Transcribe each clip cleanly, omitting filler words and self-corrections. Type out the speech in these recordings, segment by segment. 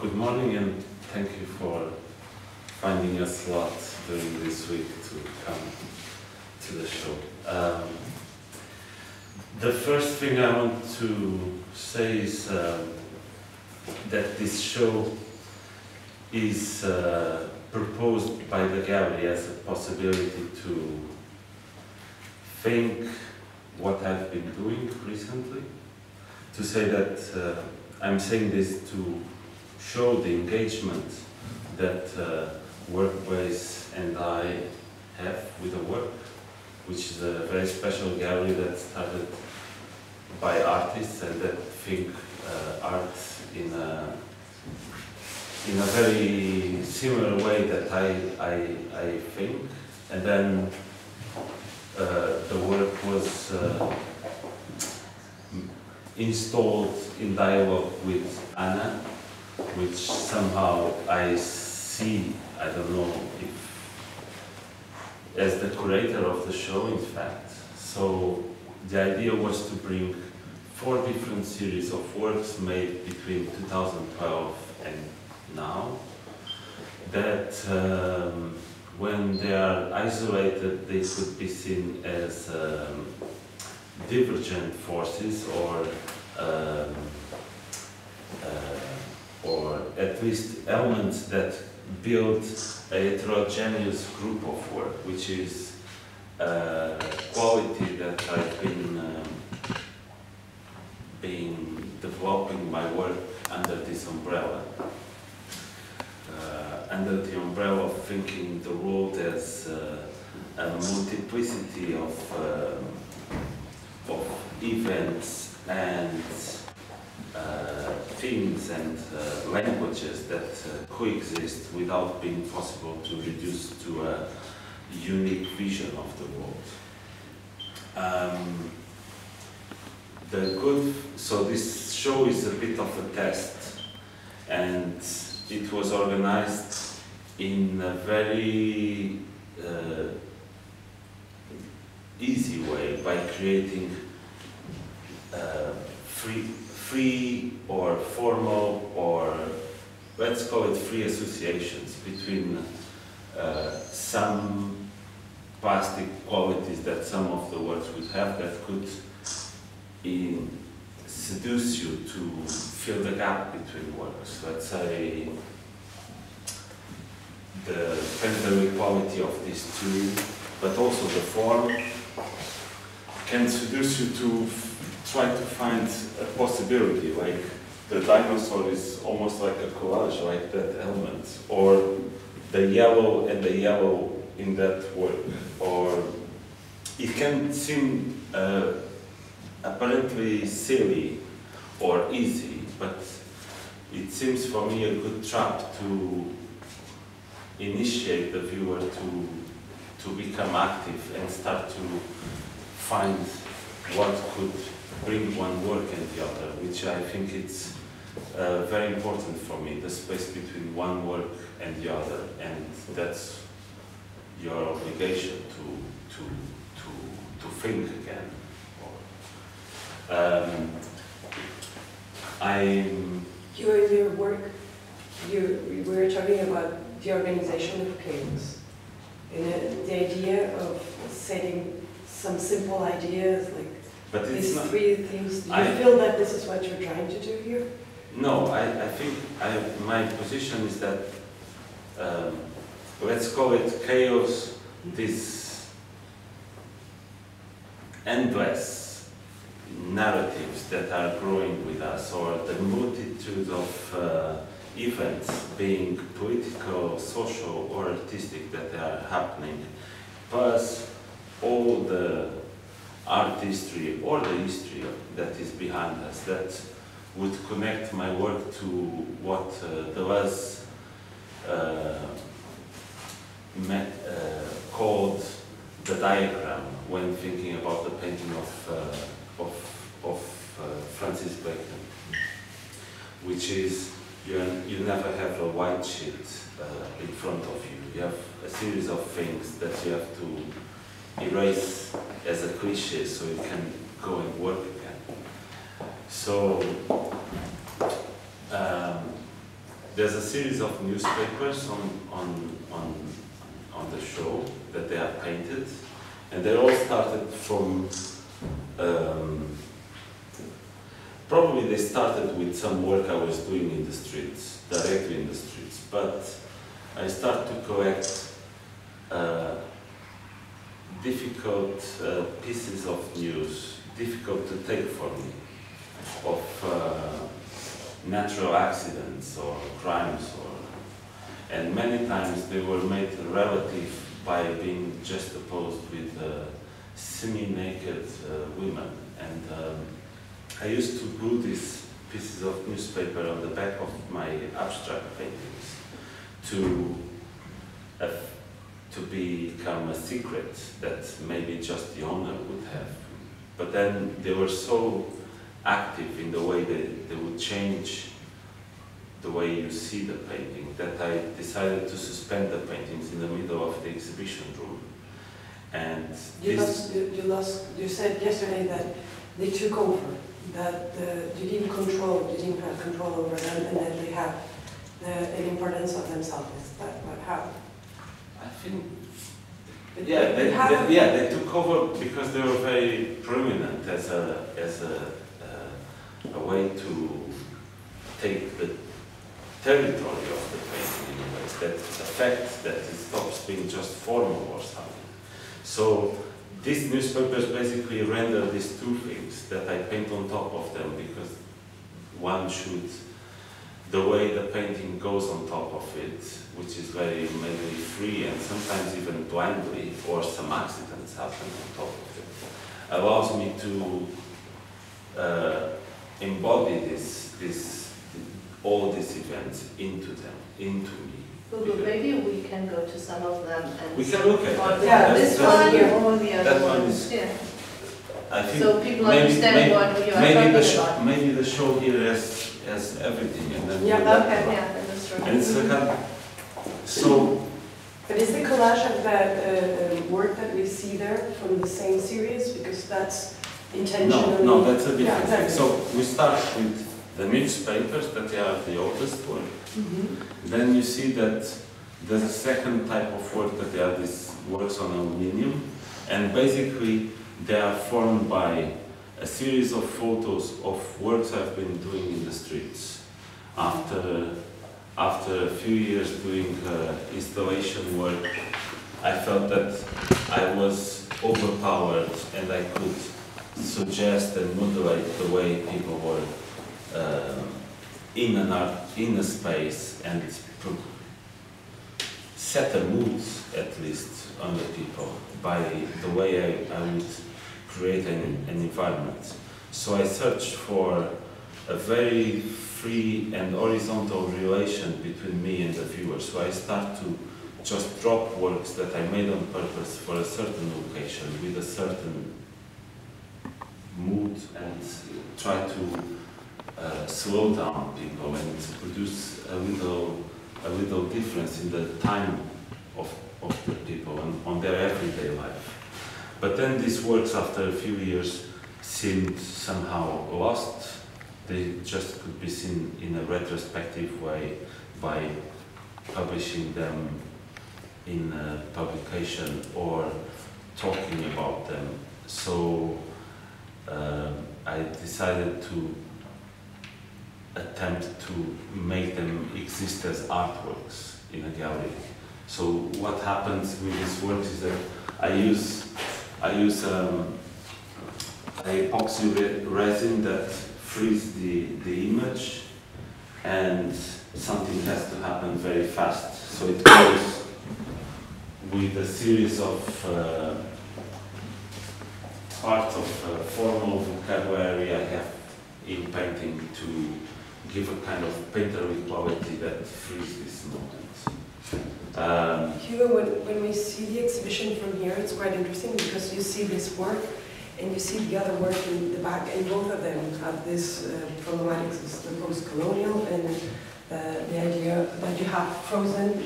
Good morning, and thank you for finding a slot during this week to come to the show. The first thing I want to say is that this show is proposed by the gallery as a possibility to think what I've been doing recently. To say that I'm saying this to show the engagement that Workplace and I have with the work, which is a very special gallery that started by artists and that think art in a very similar way that I think. And then the work was installed in dialogue with Anna, which somehow I see, I don't know if, as the curator of the show, in fact. So the idea was to bring 4 different series of works made between 2012 and now, that when they are isolated, they could be seen as divergent forces or at least elements that build a heterogeneous group of work, which is a quality that I've been developing my work under this umbrella. Under the umbrella of thinking the world as a multiplicity of events and things and languages that coexist without being possible to reduce to a unique vision of the world. So this show is a bit of a test, and it was organized in a very easy way by creating free or formal, or let's call it free associations between some plastic qualities that some of the works would have that could seduce you to fill the gap between works. Let's say the temporary quality of these two, but also the form, can seduce you to try to find a possibility, like the dinosaur is almost like a collage, like that element, or the yellow and the yellow in that work, or it can seem apparently silly or easy, but it seems for me a good trap to initiate the viewer to become active and start to find what could bring one work and the other, which I think it's very important for me, the space between one work and the other, and that's your obligation to think again. Your work, we were talking about the organization of chaos, and the idea of setting some simple ideas, like these 3 things. Do you feel that this is what you're trying to do here? No, I think my position is that, let's call it chaos, this endless narratives that are growing with us, or the multitude of events, being political, social, or artistic, that are happening, plus all the art history or the history that is behind us, that would connect my work to what Deleuze called the diagram when thinking about the painting of Francis Bacon, which is you never have a white sheet in front of you. You have a series of things that you have to erase as a cliche so you can go and work again. So there's a series of newspapers on the show that they are painted, and they all started from probably they started with some work I was doing in the streets, directly in the streets, but I started to collect difficult pieces of news, difficult to take for me, of natural accidents or crimes, and many times they were made relative by being juxtaposed with semi-naked women. And I used to glue these pieces of newspaper on the back of my abstract paintings to become a secret that maybe just the owner would have. But then they were so active in the way they would change the way you see the painting that I decided to suspend the paintings in the middle of the exhibition room. And you said yesterday that they took over, that you didn't have control over them, and that they have an importance of themselves. Is that what happened? I think, they took over because they were very prominent as a way to take the territory of the painting in a way, that effect that it stops being just formal or something. So these newspapers basically render these two things that I paint on top of them, because one should, the way the painting goes on top of it, which is very maybe free and sometimes even blindly, or some accidents happen on top of it, allows me to embody all these events into me. Well, maybe we can go to some of them and we can look at that. Yeah, this one or the other that one. Is, yeah. I think so people understand what you are talking about. Maybe the show here has everything, and then that's true. And it's like so. But is the collage of that work that we see there from the same series? Because that's intentional. No, that's a different thing. Exactly. So we start with the newspapers, that they are the oldest work. Then you see that there's a second type of work that they are these works on aluminium, and basically they are formed by a series of photos of works I've been doing in the streets. After a few years doing installation work, I felt that I was overpowered and I could suggest and modulate the way people were in a space and set a mood, at least, on the people by the way I would create an environment. So I searched for a very free and horizontal relation between me and the viewer. So I start to just drop works that I made on purpose for a certain location with a certain mood, and try to slow down people and produce a little difference in the time of the people and on their everyday life. But then these works, after a few years, seemed somehow lost. They just could be seen in a retrospective way by publishing them in a publication or talking about them. So I decided to attempt to make them exist as artworks in a gallery. So what happens with these works is that I use epoxy resin that frees the image, and something has to happen very fast. So it goes with a series of parts of formal vocabulary I have in painting to give a kind of painterly quality that frees this moment. Hugo, when we see the exhibition from here, it's quite interesting because you see this work and you see the other work in the back, and both of them have this problematics, the post-colonial and the idea that you have frozen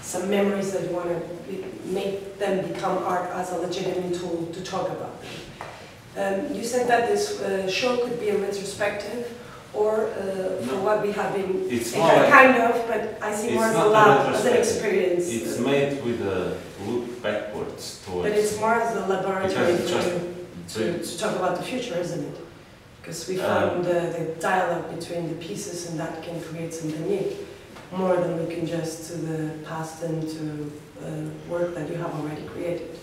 some memories that you want to make them become art as a legitimate tool to talk about them. You said that this show could be a retrospective or for what we have been, it's more like, kind of, but I see more as a lab, as an experience. It's made with a look backwards towards. But it's more as a laboratory to talk about the future, isn't it? Because we found the dialogue between the pieces, and that can create something new, more than looking just to the past and to work that you have already created.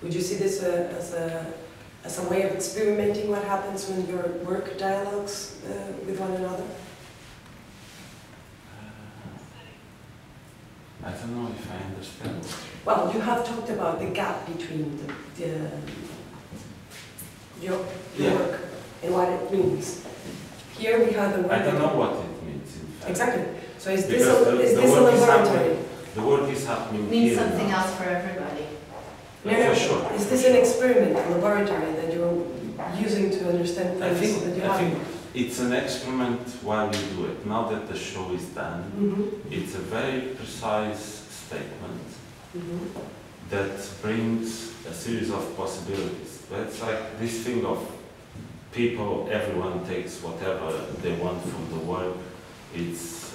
Would you see this as a way of experimenting what happens when your work dialogues with one another? I don't know if I understand. Well, you have talked about the gap between your work and what it means. Here we have the work. I don't know what it means, in fact. Exactly. So is Because this a laboratory? The work is happening It means here something now. else for everybody. No, For sure. Is this an experiment, a laboratory that you're using to understand things that you I have? think it's an experiment while you do it. Now that the show is done, it's a very precise statement that brings a series of possibilities. It's like this thing of people, everyone takes whatever they want from the work. It's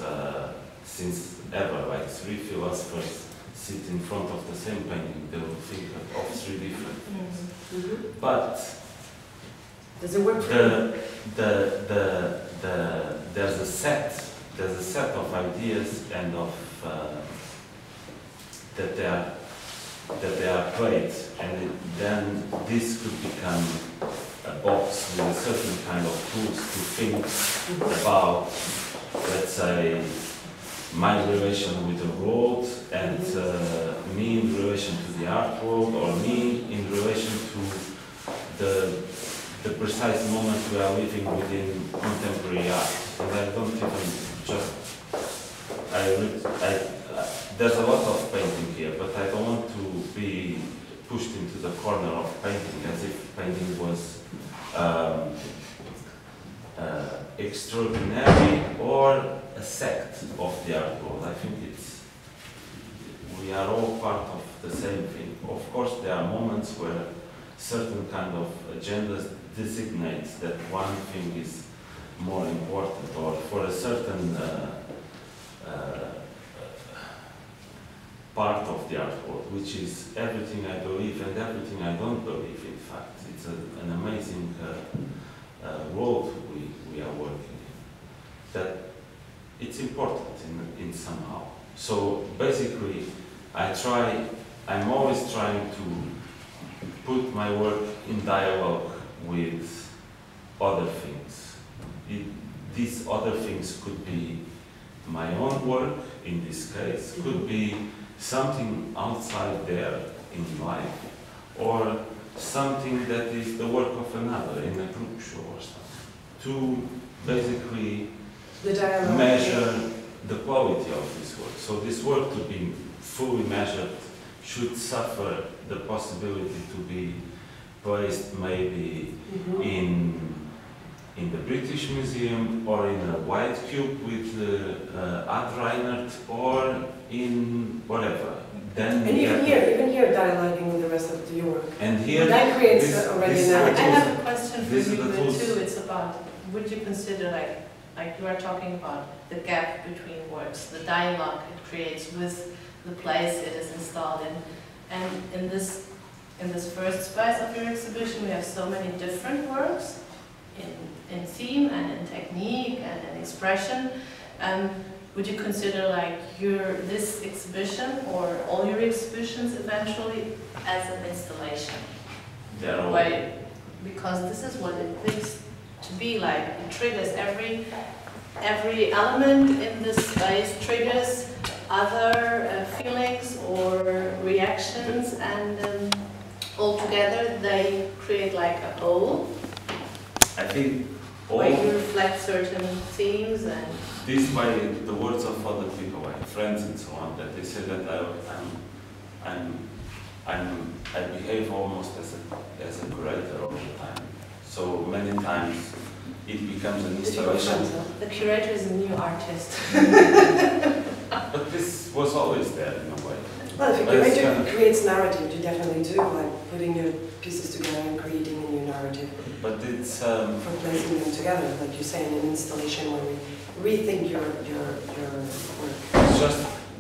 since ever, like three philosophers sit in front of the same painting, they will think of three different things. But does it work for you? there's a set of ideas and of that they are played, and then this could become a box with a certain kind of tools to think about, let's say, my relation with the world, and me in relation to the art world, or me in relation to the precise moment we are living within contemporary art. And I don't even just, there's a lot of painting here, but I don't want to be pushed into the corner of painting as if painting was extraordinary or a sect of the art world. I think we are all part of the same thing. Of course, there are moments where certain kind of agendas designate that one thing is more important, or for a certain part of the art world, which is everything I believe and everything I don't believe, in fact. It's an amazing world we are working in, that it's important in somehow. So basically, I'm always trying to put my work in dialogue with other things. These other things could be my own work, in this case, could be something outside there in life, or something that is the work of another in a group show or something, to basically measure the quality of this work. So this work, to be fully measured, should suffer the possibility to be placed maybe in the British Museum, or in a white cube with Ad Reinhardt, or in whatever. Then and even here dialoguing with the rest of the work. And here, that creates already an I attitude. have a question for you tools. too. It's about, would you consider, like you are talking about the gap between works, the dialogue it creates with the place it is installed in, and in this first space of your exhibition, we have so many different works in theme and in technique and in expression. Would you consider this exhibition or all your exhibitions eventually as an installation? Because this is what it thinks to be like. It triggers every element in this space triggers other feelings or reactions, and all together they create like a whole. I think where you reflect certain themes and. This by the words of other people, like friends and so on, that they say that I behave almost as a curator all the time. So many times it becomes an installation. The curator is a new artist. But this was always there in a way. Well, if it creates narrative, you definitely do, like putting your pieces together and creating a new narrative. But it's for placing them together, like you say, in an installation where we rethink your work.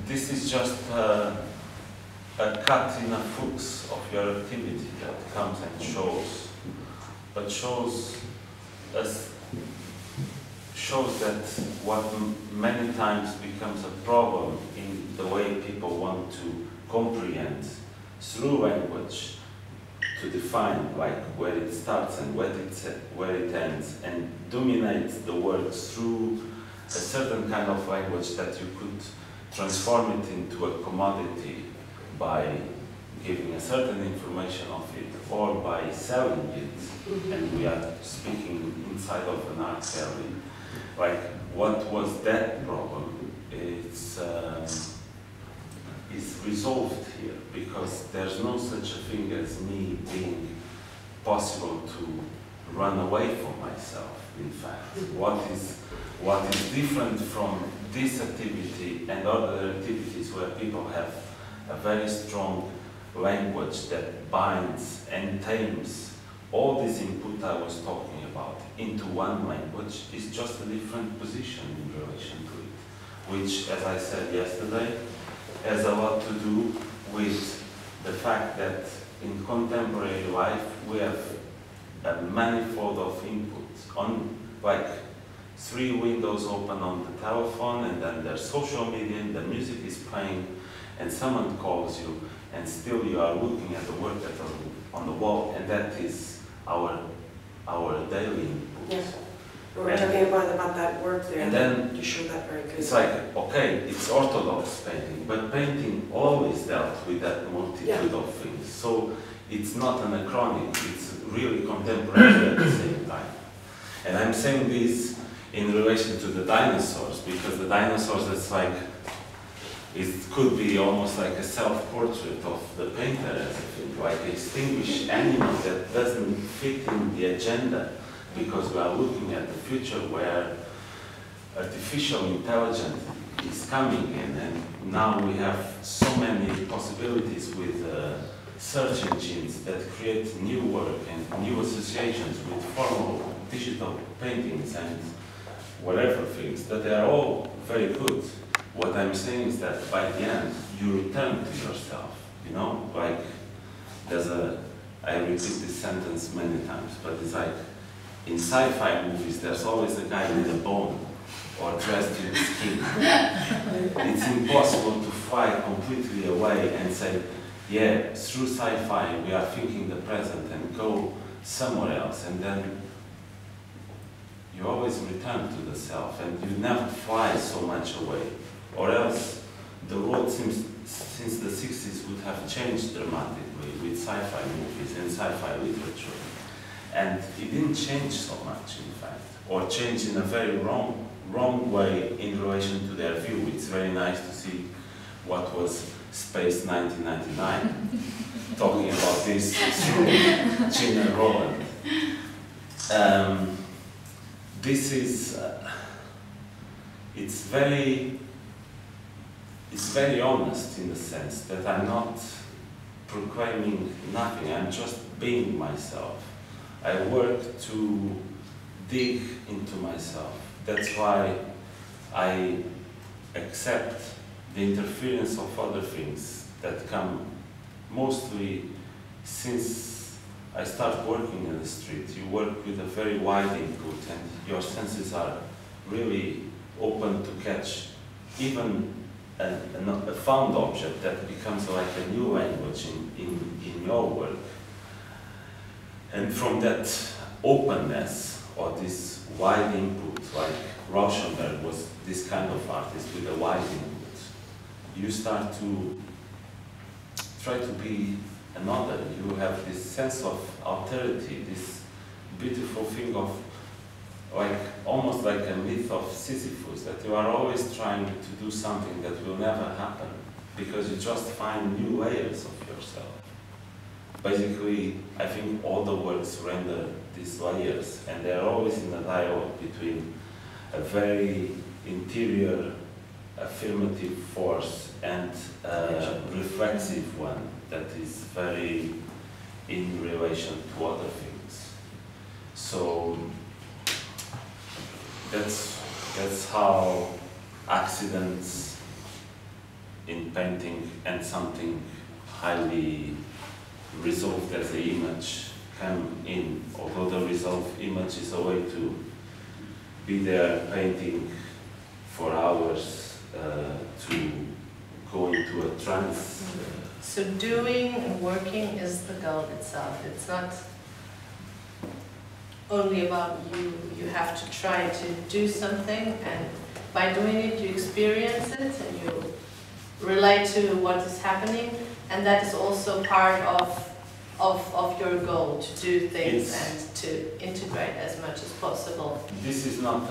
This is just a cut in a flux of your activity that comes and shows, but shows that what many times becomes a problem in the way people want to comprehend through language, to define like where it starts and where it ends, and dominate the words through a certain kind of language that you could transform it into a commodity by giving a certain information of it or by selling it. And we are speaking inside of an art gallery. Like, what was that problem? It's resolved here, because there's no such a thing as me being possible to run away from myself, in fact. What is different from this activity and other activities where people have a very strong language that binds and tames all this input I was talking about into one language is just a different position in relation to it, which, as I said yesterday, has a lot to do with the fact that in contemporary life we have a manifold of inputs, on like 3 windows open on the telephone, and then there's social media, and the music is playing, and someone calls you, and still you are looking at the work that are on the wall, and that is our daily input. Yeah. We were talking about that work there, and then you showed that very good. It's like, okay, it's orthodox painting, but painting always dealt with that multitude of things. So it's not anachronic, it's really contemporary at the same time. And I'm saying this in relation to the dinosaurs, because the dinosaurs, it's like, it could be almost like a self-portrait of the painter, as I think, like a distinguished animal that doesn't fit in the agenda, because we are looking at the future where artificial intelligence is coming in, and now we have so many possibilities with search engines that create new work and new associations with formal digital paintings and whatever things, that they are all very good. What I'm saying is that by the end, you return to yourself, you know? Like, I repeat this sentence many times, but it's like, in sci-fi movies, there's always a guy with a bone or dressed in skin. It's impossible to fly completely away and say, yeah, through sci-fi we are thinking the present, and go somewhere else, and then you always return to the self, and you never fly so much away. Or else the world since the 60s would have changed dramatically with sci-fi movies and sci-fi literature. And it didn't change so much, in fact, or change in a very wrong way in relation to their view. It's very nice to see what was Space 1999, talking about this through Gina and Roland. This is, it's very honest in the sense that I'm not proclaiming nothing, I'm just being myself. I work to dig into myself. That's why I accept the interference of other things that come mostly since I start working in the street. You work with a very wide input, and your senses are really open to catch even a found object that becomes like a new language in your work. And from that openness, or this wide input, like Rauschenberg was this kind of artist with a wide input, you start to try to be another. You have this sense of alterity, this beautiful thing of, like, almost like a myth of Sisyphus, that you are always trying to do something that will never happen, because you just find new layers of yourself. Basically, I think all the works render these layers, and they're always in a dialogue between a very interior affirmative force and a reflexive one that is very in relation to other things. So that's how accidents in painting and something highly resolved as an image come in, although the resolved image is a way to be there painting for hours, to go into a trance. So doing and working is the goal itself. It's not only about you. You have to try to do something, and by doing it you experience it and you relate to what is happening, and that is also part of your goal, to do things and to integrate as much as possible. This is not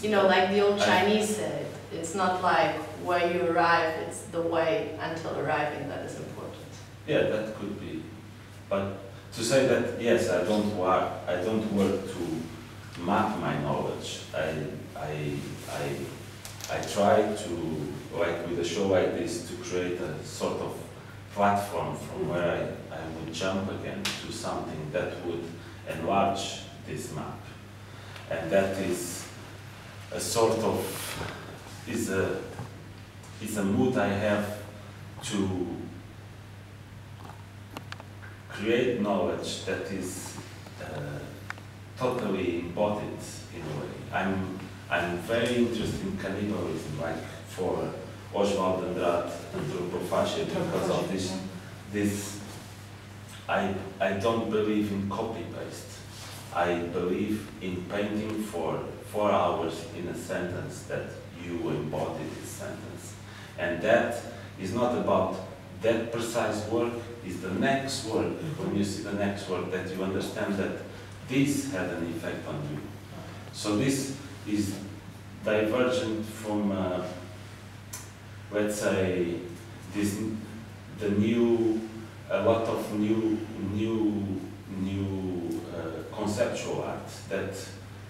you know, like the old Chinese said, it's not like where you arrive, it's the way until arriving that is important. Yeah, that could be. But to say that, yes, I don't work to map my knowledge. I try to, like with a show like this, to create a sort of platform from where I would jump again to something that would enlarge this map. And that is a sort of, is a mood I have to create knowledge that is totally embodied in a way. I'm very interested in cannibalism, like for Oswald Andrade, anthropophagia, because of this. I don't believe in copy-paste. I believe in painting for 4 hours in a sentence that you embody this sentence. And that is not about that precise work, is the next work. When you see the next work, that you understand that this had an effect on you. So this is divergent from, let's say, a lot of new conceptual art that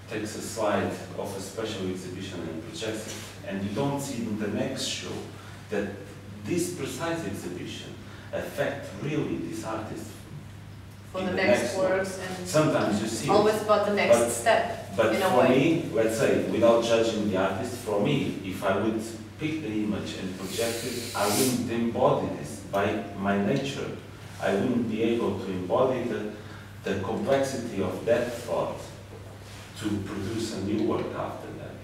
takes a slide of a special exhibition and projects it. And you don't see in the next show that this precise exhibition affects really this artist. For the next works, and sometimes you see always about the next step. But in a for way. me, let's say, without judging the artist, for me, if I would pick the image and project it, I wouldn't embody this by my nature. I wouldn't be able to embody the complexity of that thought to produce a new work after that.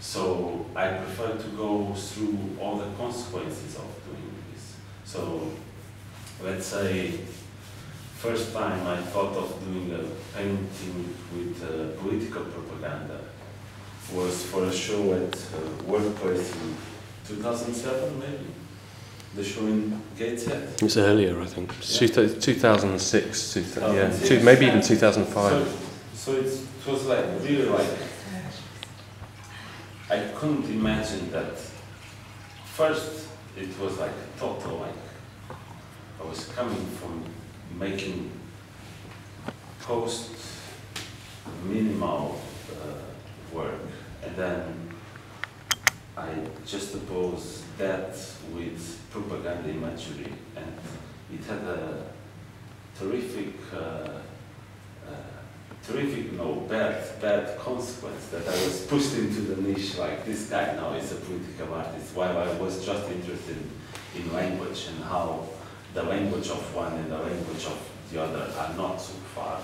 So I prefer to go through all the consequences of doing this. So let's say, first time I thought of doing a painting with political propaganda was for a show at Workplace in 2007 maybe? The show in Gateshead? It was earlier, I think. 2006, yeah, maybe even 2005. So it was like, really like, I couldn't imagine that. First, it was like a total, like, I was coming from making post minimal work, and then I just opposed that with propaganda imagery, and it had a terrific, bad consequence that I was pushed into the niche, like this guy now is a political artist, while I was just interested in language and how the language of one and the language of the other are not so far.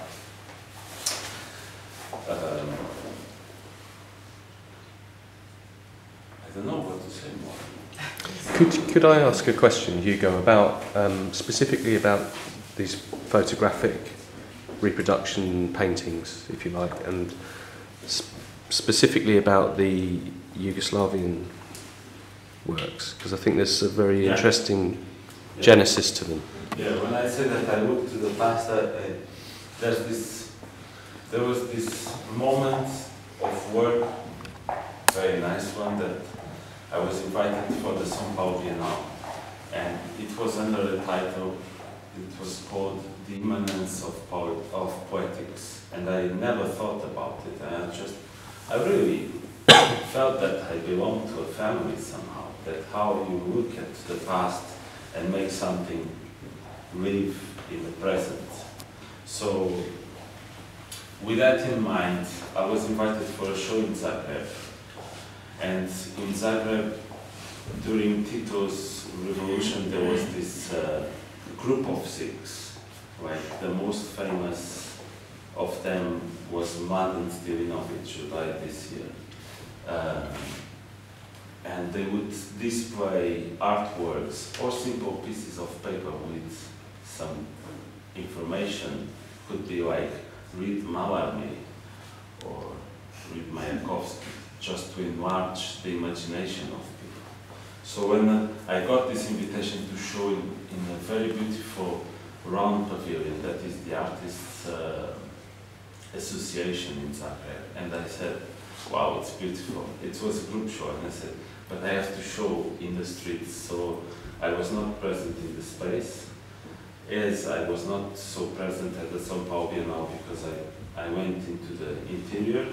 I don't know what to say more. Could I ask a question, Hugo, about specifically about these photographic reproduction paintings, if you like, and specifically about the Yugoslavian works, because I think there's a very interesting genesis to them. Yeah, when I say that I look to the past, there was this moment of work, very nice one, that I was invited for the São Paulo Biennale, and it was under the title, it was called The Immanence of Poetics, and I never thought about it. I really felt that I belonged to a family somehow, that how you look at the past and make something live in the present. So with that in mind, I was invited for a show in Zagreb. And in Zagreb, during Tito's revolution, there was this group of six. Like the most famous of them was Mladen Stilinovic, who died this year. And they would display artworks or simple pieces of paper with some information. Could be like, read Mallarmé or read Mayakovsky, just to enlarge the imagination of people. So when I got this invitation to show in a very beautiful round pavilion, that is the Artists Association in Zagreb, and I said, wow, it's beautiful. It was a group show, and I said, but I have to show in the streets. So I was not present in the space, as I was not so present at the São Paulo Bienal because I went into the interior.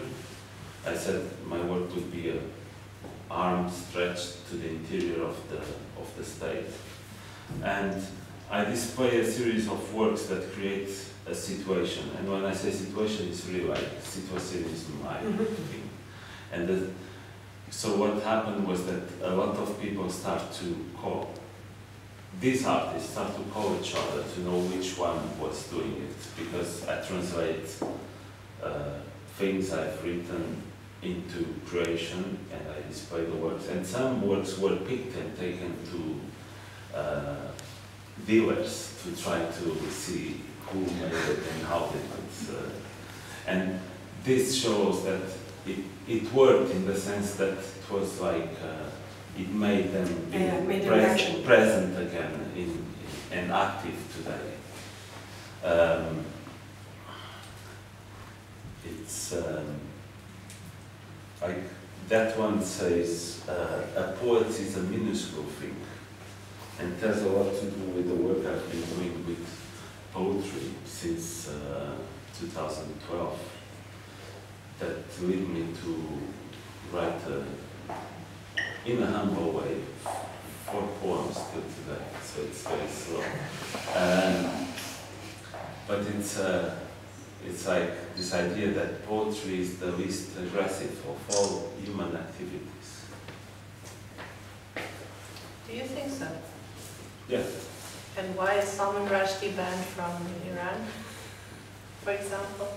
I said my work would be an arm stretched to the interior of the state. And I display a series of works that create a situation. And when I say situation, it's really like situationism, I think. And so what happened was that a lot of people start to call, these artists start to call each other to know which one was doing it, because I translate things I've written into creation and I display the works. And some works were picked and taken to dealers to try to see who made it and how they could. And this shows that it worked in the sense that it was like it made them be present again and active today. It's like that one says, a poet is a minuscule thing, and it has a lot to do with the work I've been doing with poetry since 2012. That led me to write, in a humble way, 4 poems till today, so it's very slow. But it's like this idea that poetry is the least aggressive of all human activities. Do you think so? Yeah. And why is Salman Rushdie banned from Iran, for example?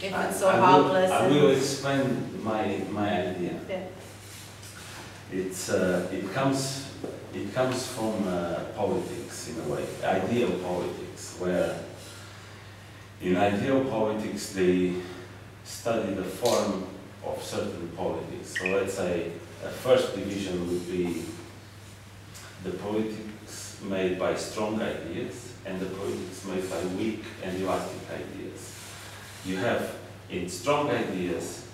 If it's so harmless. I will explain my idea. Yeah. It comes from politics in a way, ideal politics, where in ideal politics they study the form of certain politics. So let's say a first division would be the politics made by strong ideas and the politics made by weak and elastic ideas. You have in strong ideas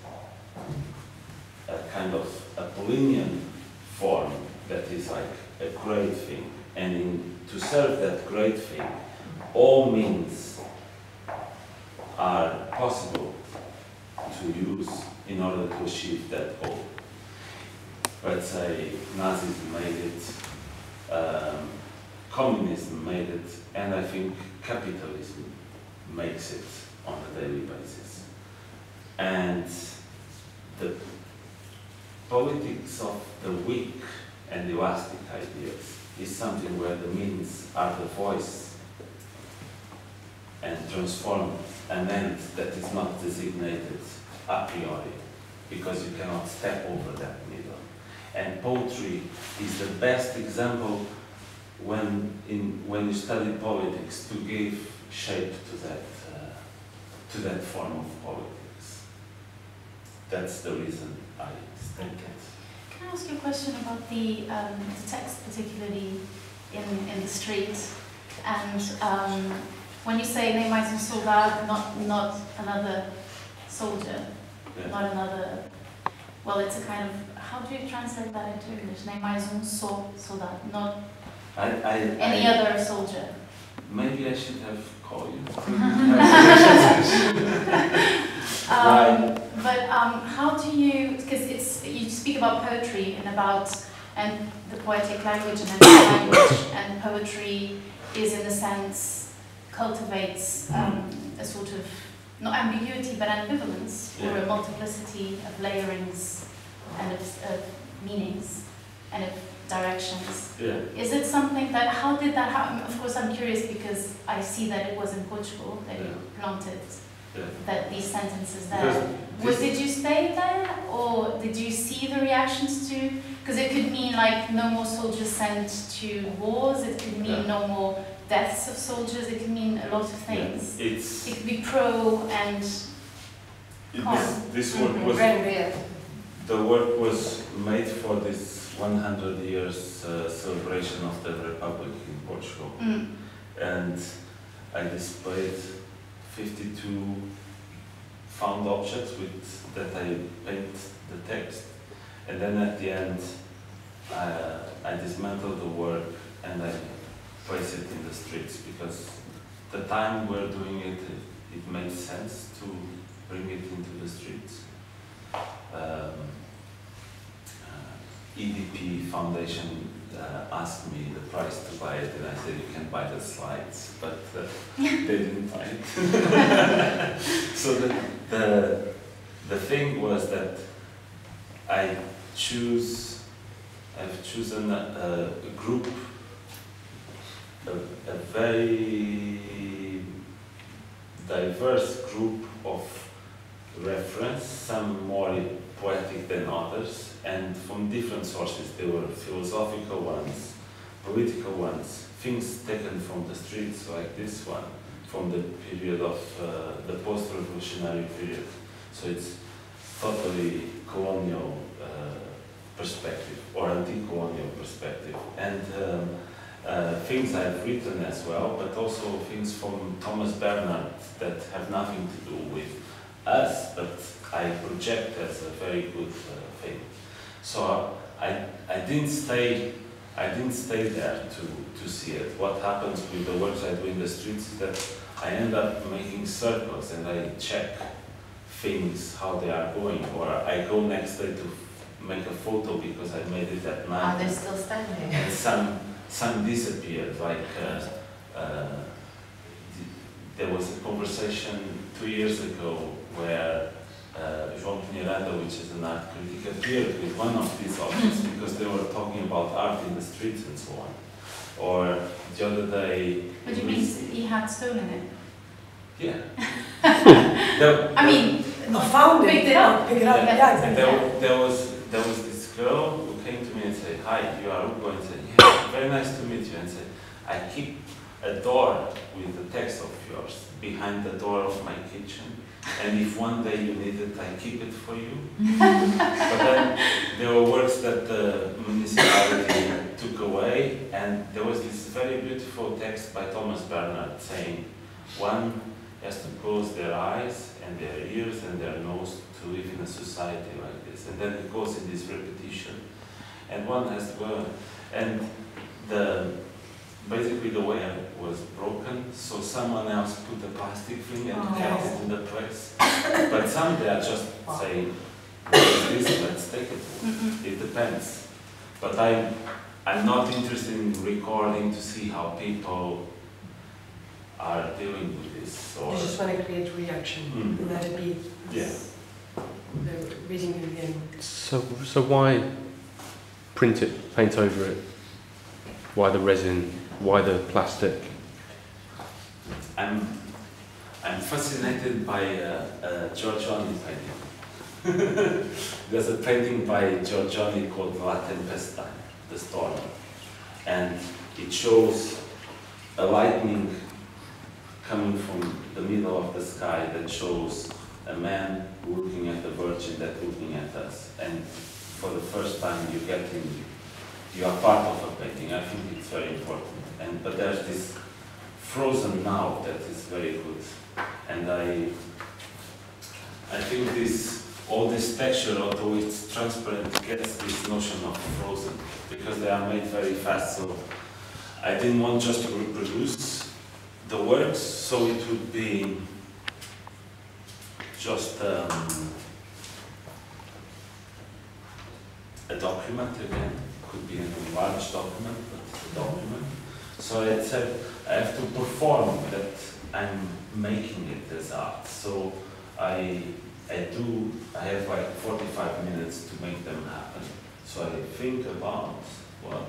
a kind of Apollonian form that is like a great thing, and to serve that great thing, all means are possible to use in order to achieve that goal. Let's say Nazism made it, communism made it, and I think capitalism makes it on a daily basis. And the politics of the weak and elastic ideas is something where the means are the voice and transform an end that is not designated a priori, because you cannot step over that middle. And poetry is the best example when you study politics to give shape to that form of politics. That's the reason I state it. Can I ask you a question about the text, particularly in the street? And when you say "nem mais soldado," not another soldier, Yeah. not another. Well, it's a kind of, how do you translate that into English? "Nem mais soldado," not any other soldier. Maybe I should have called you. But how do you, because you speak about poetry and the poetic language and language, and poetry is in a sense cultivates a sort of, not ambiguity, but ambivalence, or a multiplicity of layerings and of meanings and of directions. Yeah. Is it something that, how did that happen? Of course I'm curious because I see that it was in Portugal that you planted that these sentences there. Did you stay there, or did you see the reactions to, because it could mean like no more soldiers sent to wars, it could mean no more deaths of soldiers, it could mean a lot of things. It could be pro and con. This work was, the work was made for this 100 years celebration of the Republic in Portugal. And I displayed 52 found objects that I paint the text, and then at the end I dismantled the work and I place it in the streets, because the time we're doing it, it made sense to bring it into the streets. EDP Foundation asked me the price to buy it, and I said you can buy the slides, but they didn't buy it. So the thing was that I've chosen a group, a very diverse group of reference, some more poetic than others, and from different sources. There were philosophical ones, political ones, things taken from the streets, like this one, from the period of the post-revolutionary period. So it's totally colonial perspective, or anti-colonial perspective. And things I've written as well, but also things from Thomas Bernard that have nothing to do with us, but I project as a very good thing. So I didn't stay there to see it. What happens with the works I do in the streets is that I end up making circles and I check things, how they are going, or I go next day to make a photo because I made it at night. Are they still standing? And some disappeared, like there was a conversation 2 years ago where João Pinheirada, which is an art critic, appeared with one of these objects because they were talking about art in the streets and so on. Or the other day... What do you mean he had stolen it? Yeah. I mean, found it. Picked it up. Pick it up. Yeah, there was this girl who came to me and said, "Hi, you are Hugo," and said, "Yeah, very nice to meet you." And said, "I keep a door with the text of yours behind the door of my kitchen. And if one day you need it, I keep it for you." But then there were works that the municipality took away, and there was this very beautiful text by Thomas Bernard saying, one has to close their eyes and their ears and their nose to live in a society like this. And then it goes in this repetition. And one has to go, and basically the wire was broken, so someone else put a plastic thing and kept it in the place. But some they are just saying, "What is this? Let's take it." It depends. But I'm not interested in recording to see how people are dealing with this. Or you just want to create reaction and let it be. Yeah. The reading in the end. So why print it, paint over it? Why the resin? Why the plastic? I'm fascinated by Giorgione painting. There's a painting by Giorgione called La Tempesta, the storm, and it shows a lightning coming from the middle of the sky that shows a man looking at the Virgin that's looking at us, and for the first time you are part of a painting. I think it's very important. But there's this frozen now that is very good, and I think all this texture, although it's transparent, gets this notion of frozen because they are made very fast. So I didn't want just to reproduce the works, so it would be just a document again. Could be a large document, but it's a document. So I said I have to perform that I'm making it as art. So I have like 45 minutes to make them happen. So I think about what,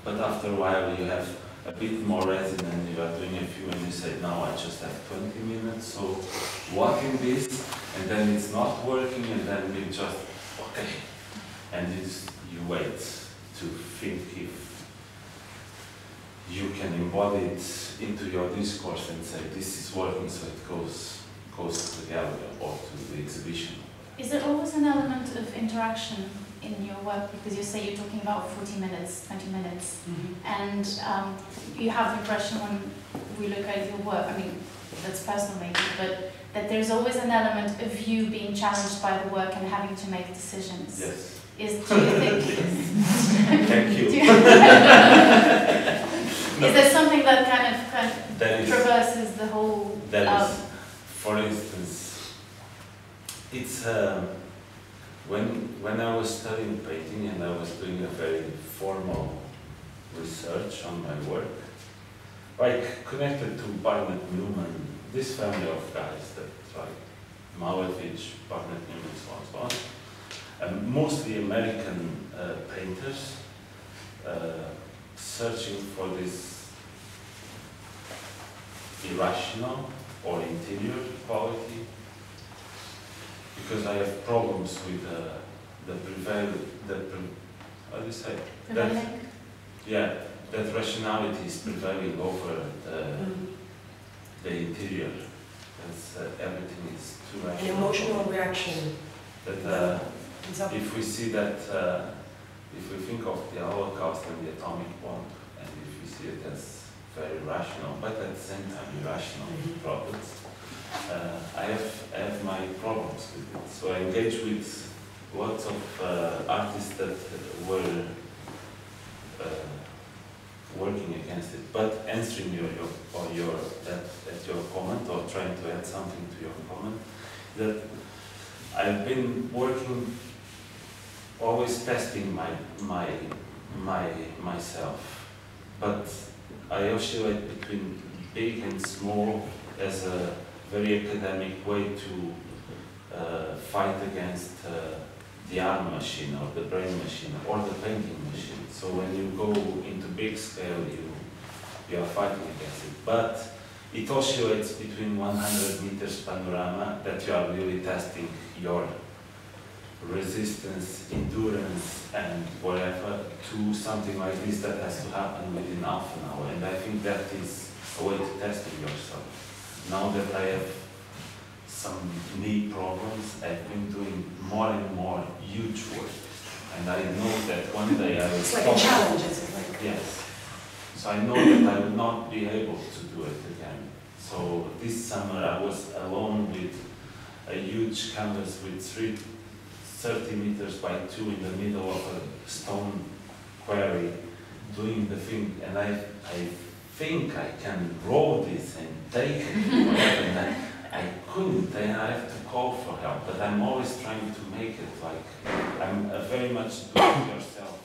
but after a while you have a bit more resin and you are doing a few and you say, now I just have 20 minutes, so what in this? And then it's not working and then you just, okay. And you wait to think if you can embody it into your discourse and say, this is working, so it goes to the gallery or to the exhibition. Is there always an element of interaction in your work? Because you say you're talking about 40 minutes, 20 minutes, and you have the impression when we look at your work, I mean, that's personal maybe, but that there's always an element of you being challenged by the work and having to make decisions. Yes. Do you think... Thank you. Is there something that kind of traverses the whole... For instance, it's when I was studying painting and I was doing a very formal research on my work, like connected to Barnett Newman, this family of guys that like Malevich, Barnett Newman, so on and so on, and mostly American painters searching for this irrational or interior quality, because I have problems with how do you say? That rationality is prevailing over the interior. Everything is too rational. An emotional reaction. That if we see that, if we think of the Holocaust and the atomic bomb, and if we see it as very rational, but at the same time irrational products, I have my problems with it. So I engage with lots of artists that were working against it. But answering your comment, or trying to add something to your comment, that I've been working, always testing myself, but I oscillate between big and small as a very academic way to fight against the arm machine or the brain machine or the painting machine. So when you go into big scale, you are fighting against it. But it oscillates between 100 meters panorama, that you are really testing your resistance, endurance, and whatever, to something like this that has to happen within half an hour. And I think that is a way to testing yourself. Now that I have some knee problems, I've been doing more and more huge work. And I know that one day I will It's like a challenge, is it? Like... Yes. So I know that I will not be able to do it again. So this summer I was alone with a huge canvas with 30 meters by 2 in the middle of a stone quarry, doing the thing, and I think I can roll this and take it, whatever, and I couldn't, and I have to call for help, but I'm always trying to make it like, I'm very much do it yourself